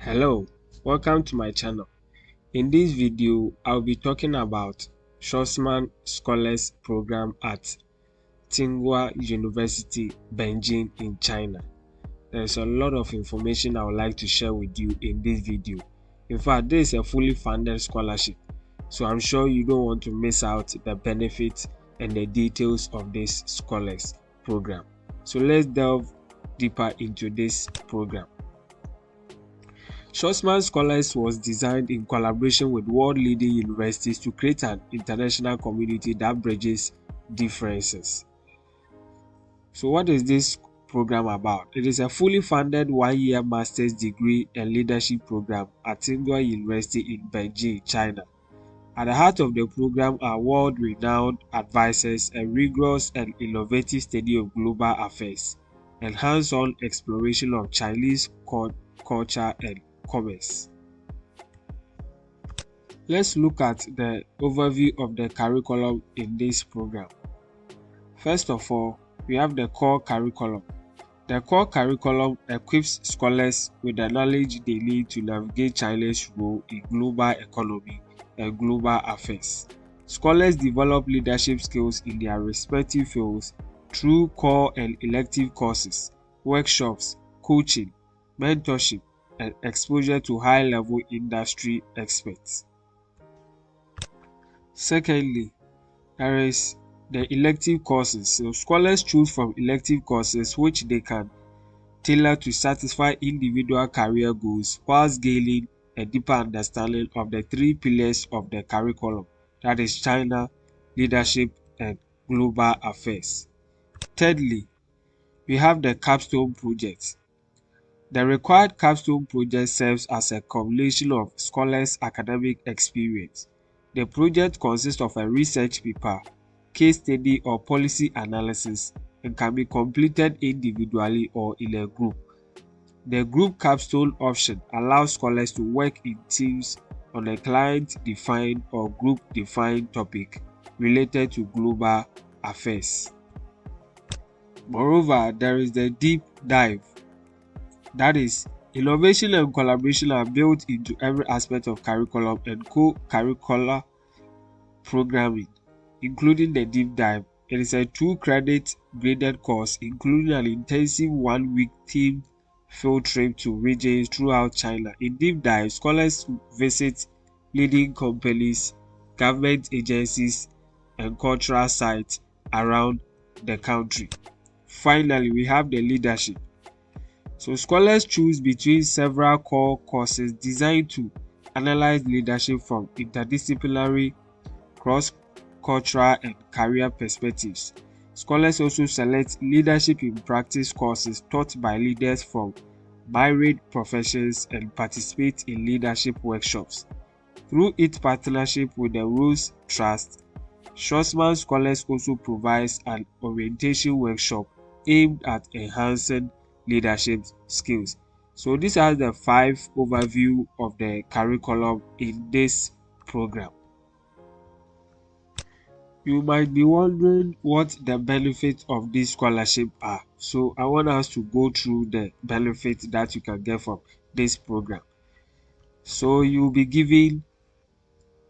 Hello, welcome to my channel. In this video, I'll be talking about Schwarzman Scholars Program at Tsinghua University, Beijing in China. There's a lot of information I would like to share with you in this video. In fact, this is a fully funded scholarship, so I'm sure you don't want to miss out the benefits and the details of this scholars program. So let's delve deeper into this program. Schwarzman Scholars was designed in collaboration with world-leading universities to create an international community that bridges differences. So what is this program about? It is a fully funded one-year master's degree and leadership program at Tsinghua University in Beijing, China. At the heart of the program are world-renowned advisors, a rigorous and innovative study of global affairs, and hands-on exploration of Chinese culture and commerce. Let's look at the overview of the curriculum in this program. First of all, we have the core curriculum. The core curriculum equips scholars with the knowledge they need to navigate China's role in global economy and global affairs. Scholars develop leadership skills in their respective fields through core and elective courses, workshops, coaching, mentorship, and exposure to high-level industry experts. Secondly, there is the elective courses. So scholars choose from elective courses which they can tailor to satisfy individual career goals whilst gaining a deeper understanding of the three pillars of the curriculum, that is China, leadership, and global affairs. Thirdly, we have the capstone project. The required capstone project serves as a culmination of scholars' academic experience. The project consists of a research paper, case study, or policy analysis and can be completed individually or in a group. The group capstone option allows scholars to work in teams on a client-defined or group-defined topic related to global affairs. Moreover, there is the deep dive. That is, innovation and collaboration are built into every aspect of curriculum and co-curricular programming, including the deep dive. It is a 2-credit graded course, including an intensive 1-week team field trip to regions throughout China. In deep dive, scholars visit leading companies, government agencies, and cultural sites around the country. Finally, we have the leadership. So scholars choose between several core courses designed to analyze leadership from interdisciplinary, cross-cultural, and career perspectives. Scholars also select leadership in practice courses taught by leaders from myriad professions and participate in leadership workshops. Through its partnership with the Rose Trust, Schwarzman Scholars also provides an orientation workshop aimed at enhancing leadership skills. So these are the 5 overview of the curriculum in this program. You might be wondering what the benefits of this scholarship are. So I want us to go through the benefits that you can get from this program. So you'll be given,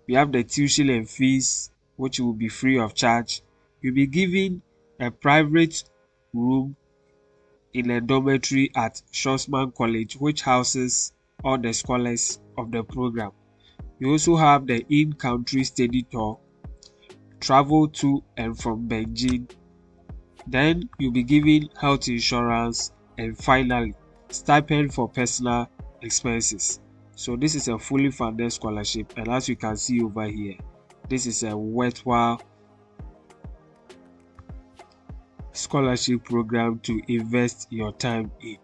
we have the tuition and fees, which will be free of charge. You'll be given a private room in a dormitory at Schwarzman College, which houses all the scholars of the program. You also have the in-country study tour, travel to and from Beijing. Then you'll be given health insurance, and finally, stipend for personal expenses. So this is a fully funded scholarship, and as you can see over here, this is a worthwhile scholarship program to invest your time in.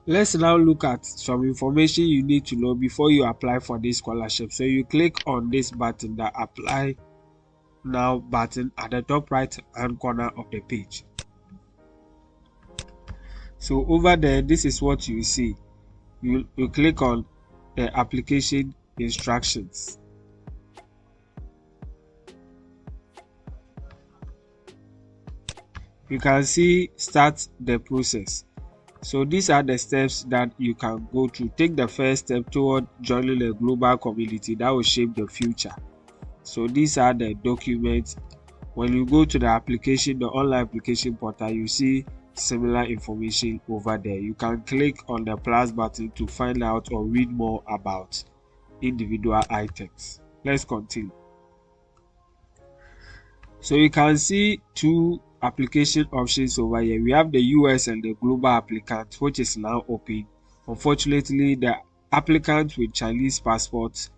Let's now look at some information you need to know before you apply for this scholarship. So you click on this button, the apply now button at the top right hand corner of the page. So over there, this is what you see. You click on the application instructions. You can see start the process. So these are the steps that you can go through. Take the first step toward joining a global community that will shape the future. So these are the documents. When you go to the application, the online application portal, you see similar information over there. You can click on the plus button to find out or read more about individual items. Let's continue. So you can see two application options over here. We have the US and the global applicant, which is now open. Unfortunately, the applicant with Chinese passport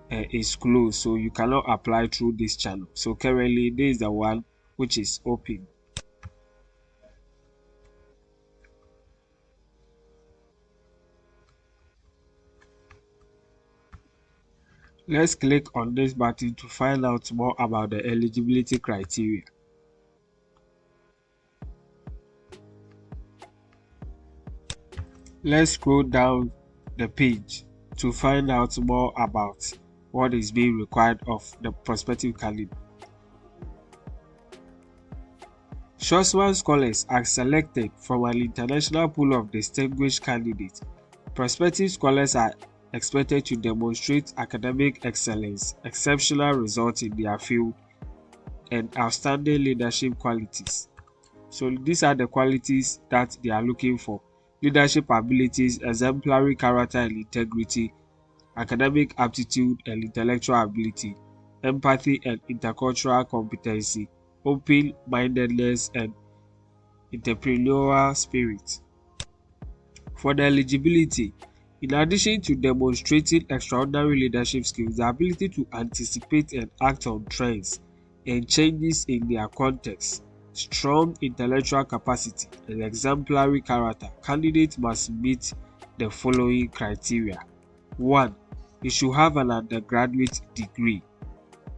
is closed, so you cannot apply through this channel. So currently, this is the one which is open. Let's click on this button to find out more about the eligibility criteria. Let's scroll down the page to find out more about what is being required of the prospective candidate. Schwarzman scholars are selected from an international pool of distinguished candidates. Prospective scholars are expected to demonstrate academic excellence, exceptional results in their field, and outstanding leadership qualities. So these are the qualities that they are looking for: leadership abilities, exemplary character and integrity, academic aptitude and intellectual ability, empathy and intercultural competency, open-mindedness and entrepreneurial spirit. For the eligibility, in addition to demonstrating extraordinary leadership skills, the ability to anticipate and act on trends and changes in their context, strong intellectual capacity, and exemplary character, candidates must meet the following criteria. 1. You should have an undergraduate degree.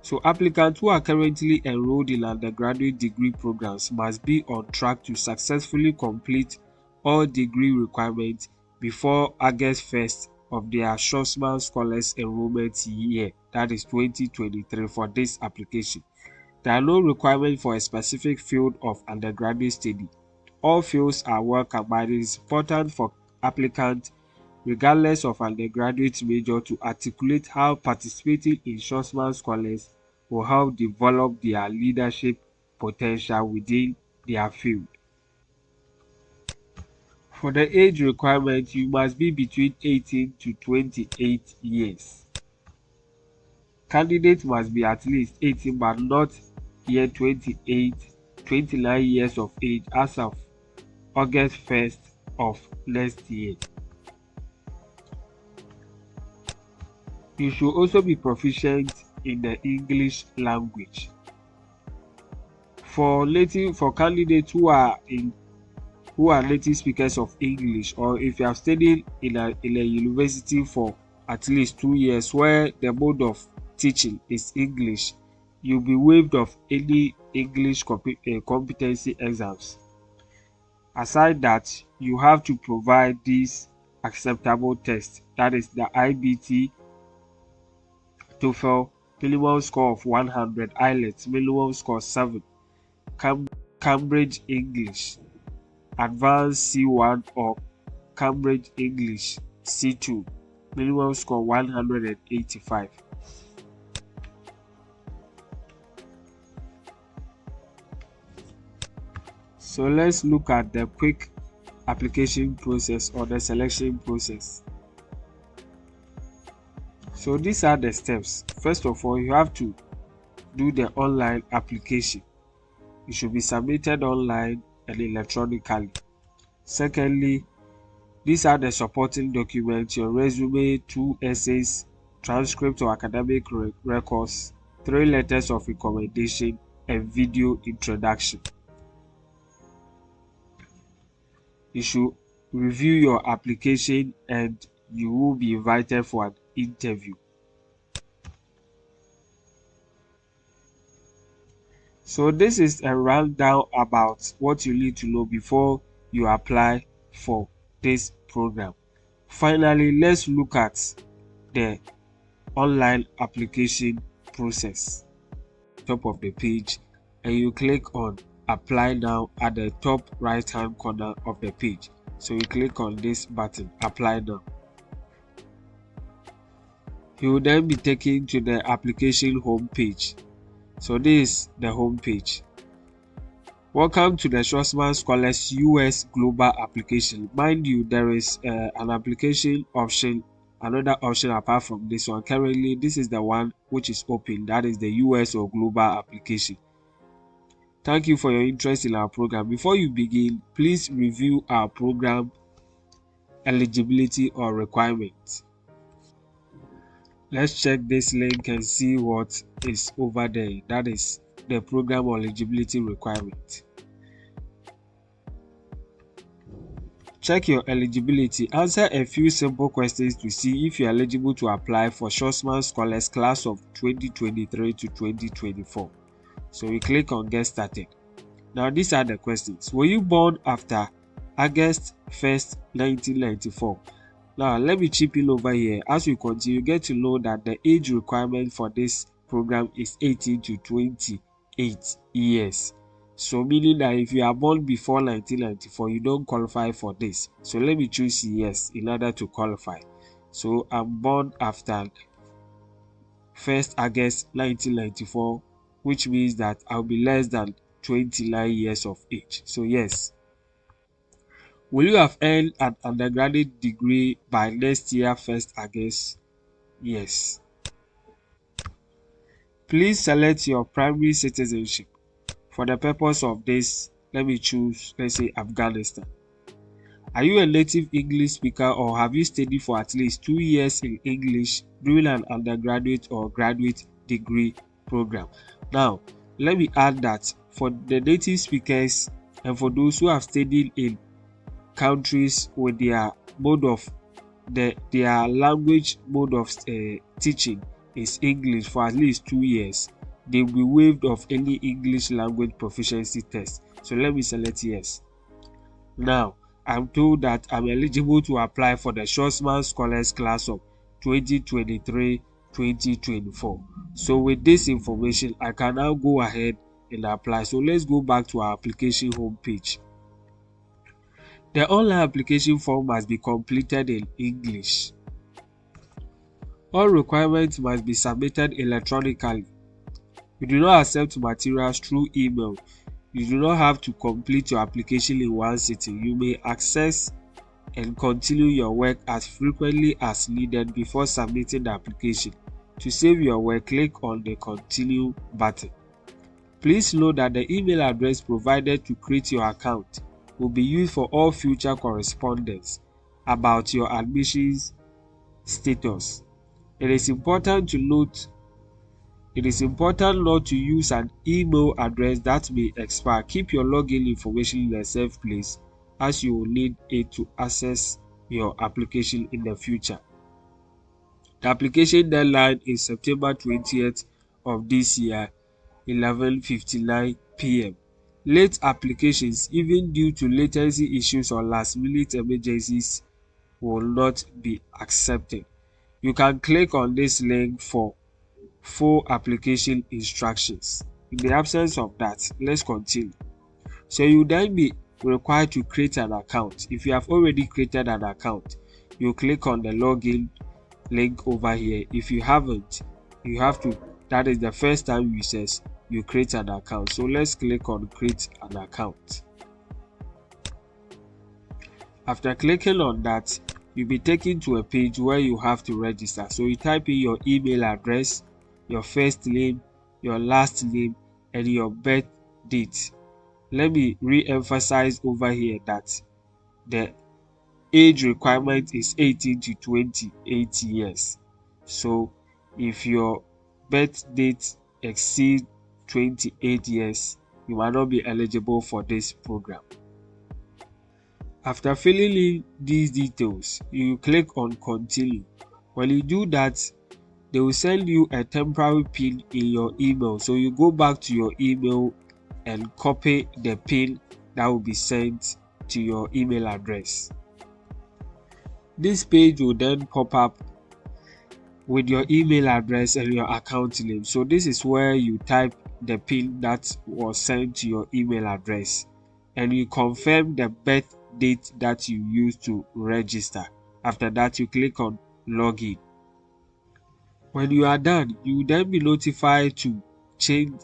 So applicants who are currently enrolled in undergraduate degree programs must be on track to successfully complete all degree requirements before August 1st of their Schwarzman Scholars Enrollment year, that is 2023, for this application. There are no requirements for a specific field of undergraduate study. All fields are welcome, but it is important for applicants, regardless of undergraduate major, to articulate how participating in Schwarzman Scholars will help develop their leadership potential within their field. For the age requirement, you must be between 18 to 28 years. Candidates must be at least 18 but not yet 29 years of age as of August 1st of next year. You should also be proficient in the English language. For candidates who are native speakers of English, or if you have studied in a university for at least 2 years where the mode of teaching is English, you'll be waived of any English competency exams. Aside that, you have to provide these acceptable tests, that is the IBT, TOEFL, minimum score of 100, IELTS, minimum score 7, Cambridge English, Advanced C1 or Cambridge English C2, minimum score 185. So let's look at the quick application process or the selection process. So these are the steps. First of all, you have to do the online application. It should be submitted online and electronically. Secondly, these are the supporting documents: your resume, 2 essays, transcript or academic records, 3 letters of recommendation, and video introduction. You should review your application and you will be invited for an interview. So this is a rundown about what you need to know before you apply for this program. Finally, let's look at the online application process. Top of the page, and you click on apply now at the top right hand corner of the page. So you click on this button, apply now. You will then be taken to the application home page. So this is the home page. Welcome to the Schwarzman Scholars US Global application. Mind you, there is an application option, another option apart from this one. Currently, this is the one which is open, that is the US or Global application. Thank you for your interest in our program. Before you begin, please review our program eligibility or requirements. Let's check this link and see what is over there. That is the program eligibility requirement. Check your eligibility. Answer a few simple questions to see if you are eligible to apply for Schwarzman Scholars class of 2023 to 2024. So we click on get started. Now these are the questions. Were you born after August 1st, 1994? Now let me chip in over here. As we continue, you get to know that the age requirement for this program is 18 to 28 years. So meaning that if you are born before 1994, you don't qualify for this. So let me choose yes in order to qualify. So I'm born after 1st August 1994, which means that I'll be less than 29 years of age. So yes. Will you have earned an undergraduate degree by next year 1st August? Yes. Please select your primary citizenship. For the purpose of this, let me choose, let's say, Afghanistan. Are you a native English speaker or have you studied for at least 2 years in English during an undergraduate or graduate degree program? Now, let me add that for the native speakers and for those who have studied in countries with their language mode of teaching is English for at least 2 years, they will be waived of any English language proficiency test. So let me select yes. Now I'm told that I'm eligible to apply for the Schwarzman Scholars class of 2023-2024. So with this information, I can now go ahead and apply. So let's go back to our application homepage. The online application form must be completed in English. All requirements must be submitted electronically. You do not accept materials through email. You do not have to complete your application in one sitting. You may access and continue your work as frequently as needed before submitting the application. To save your work, click on the Continue button. Please note that the email address provided to create your account will be used for all future correspondence about your admissions status. It is important not to use an email address that may expire. Keep your login information in a safe place as you will need it to access your application in the future. The application deadline is September 20th of this year, 11:59 p.m. Late applications, even due to latency issues or last-minute emergencies, will not be accepted. You can click on this link for full application instructions. In the absence of that, let's continue. So you then be required to create an account. If you have already created an account, you click on the login link over here. If you haven't, you have to, that is the first time users, you create an account. So let's click on create an account. After clicking on that, you'll be taken to a page where you have to register. So you type in your email address, your first name, your last name, and your birth date. Let me re-emphasize over here that the age requirement is 18 to 28 years. So if your birth date exceeds 28 years, you might not be eligible for this program. After filling in these details, you click on continue. When you do that, they will send you a temporary PIN in your email. So you go back to your email and copy the PIN that will be sent to your email address. This page will then pop up with your email address and your account name. So this is where you type the PIN that was sent to your email address and you confirm the birth date that you use to register. After that, you click on login. When you are done, you will then be notified to change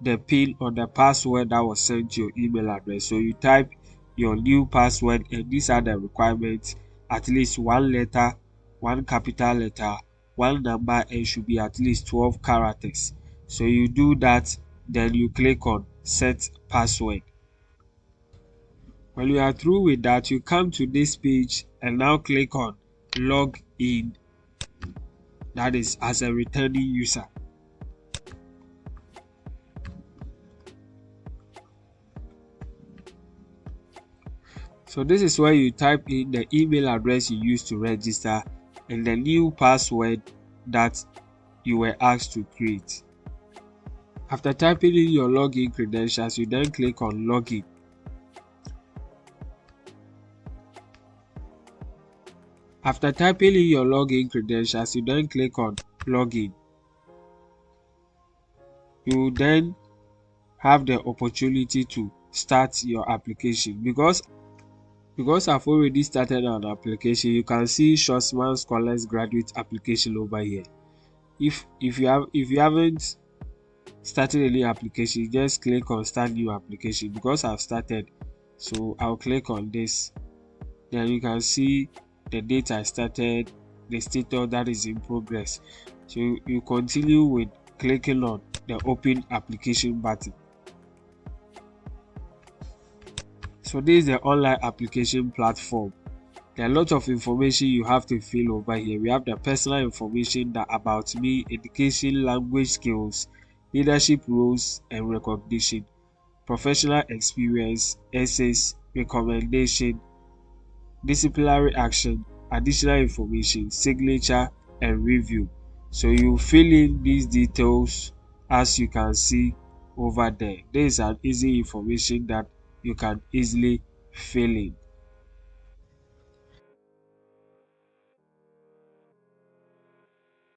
the PIN or the password that was sent to your email address. So you type your new password, and these are the requirements: at least one letter, one capital letter, one number, and should be at least 12 characters. So you do that, then you click on set password. When you are through with that, you come to this page and now click on log in, that is as a returning user. So this is where you type in the email address you used to register and the new password that you were asked to create. After typing in your login credentials, you then click on login. After typing in your login credentials, you then click on login. You then have the opportunity to start your application. Because I've already started an application, you can see Schwarzman Scholars Graduate application over here. If you haven't started any application, just click on start new application. Because I've started, so I'll click on this. Then you can see the date I started, the status that is in progress. So you continue with clicking on the open application button. So this is the online application platform. There are a lot of information you have to fill over here. We have the personal information, that about me, education, language skills, leadership roles and recognition, professional experience, essays, recommendation, disciplinary action, additional information, signature and review. So you fill in these details as you can see over there. There is an easy information that you can easily fill in.